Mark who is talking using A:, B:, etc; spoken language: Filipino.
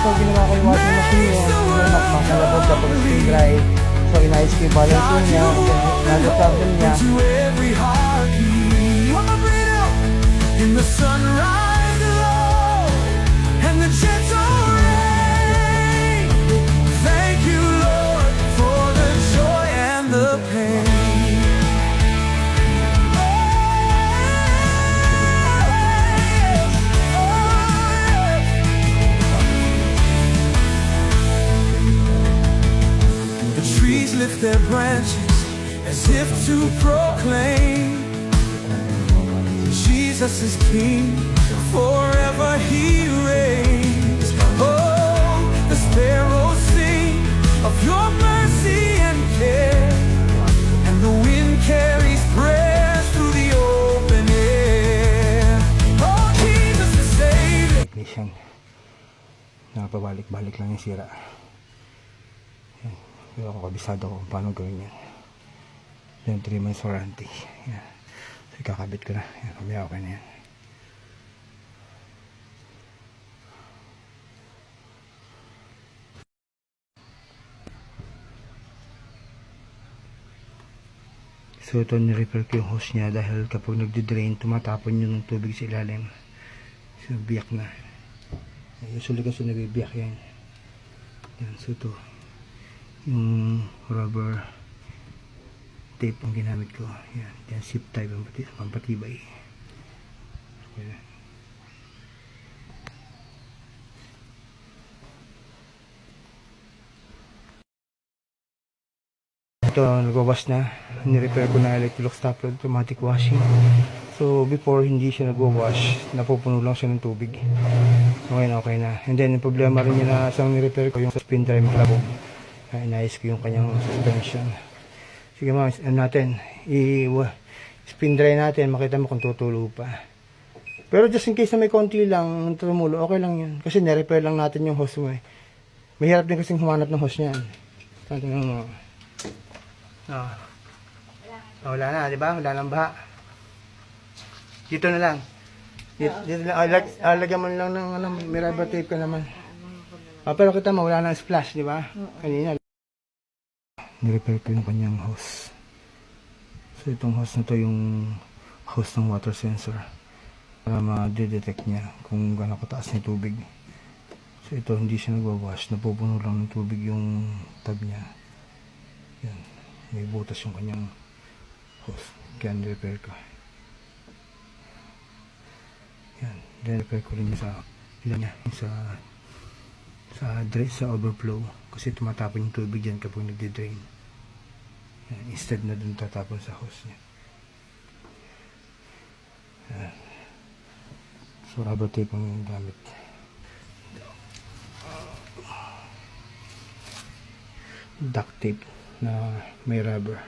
A: So ginawa ko yung washing machine niya, yung makalabog kapag spin dry. So inayos ko yung balancing niya, nasa problem niya.
B: In the sunrise glow and the gentle rain, thank you, Lord, for the joy and the pain. The trees lift their branches as if to proclaim Jesus is King, forever He reigns. Oh, the sparrows sing of Your mercy and care, and the wind carries prayers through the open air. Oh, Jesus the Savior.
A: Technician. Nakapabalik-balik lang yung sira. Yan. Pero ako kabisado ko kung paano gawin yan. Yan, 3 months warranty. Yan. Kakabit ko na. Yan, kumaya okay na yan. So ito nirepair ko yung hose niya dahil kapag nagdi-drain tumatapon yung tubig sa ilalim. So biyak na. Usually kasi nabibiyak yan. Yan, so ito yung rubber tape ang ginamit ko. Yan, yan zip tie pampatibay. Okay. Ito nagwawash na. Ni-repair ko na electrolux stopper automatic washing. So before hindi siya nagwawash, napupuno lang siya ng tubig. So ngayon okay na. And then yung problema rin niya na sa ni-repair ko yung spin drive plug. Inayos ko yung kanyang suspension. Sige mga, natin, i-spin dry natin, makita mo kung tutulo pa. Pero just in case na may konti lang tumulo, okay lang yun. Kasi nirepair lang natin yung hose mo eh. Mahirap din kasing humanap ng hose niyan. Tingnan mo. Wala na, di ba? Wala nang baha. Dito na lang. Dito lang. Lagyan mo lang ng may rubber tape ka naman. Pero kita mo, wala nang splash, di ba? Kanina. Nirepair ko yung kanyang hose. So itong hose na to yung hose ng water sensor para ma-detect niya kung gaano kataas yung tubig. So ito hindi siya nagwawash, napupuno lang ng tubig yung tab niya. Yan, may butas yung kanyang hose, kaya nirepair ko. Yan, nirepair ko rin sa sa overflow kasi tumatapon yung tubig dyan kapag nagdi-drain. Instead na dun tatapon sa hose niya. So rubber tape ang gamit. Duct tape na may rubber.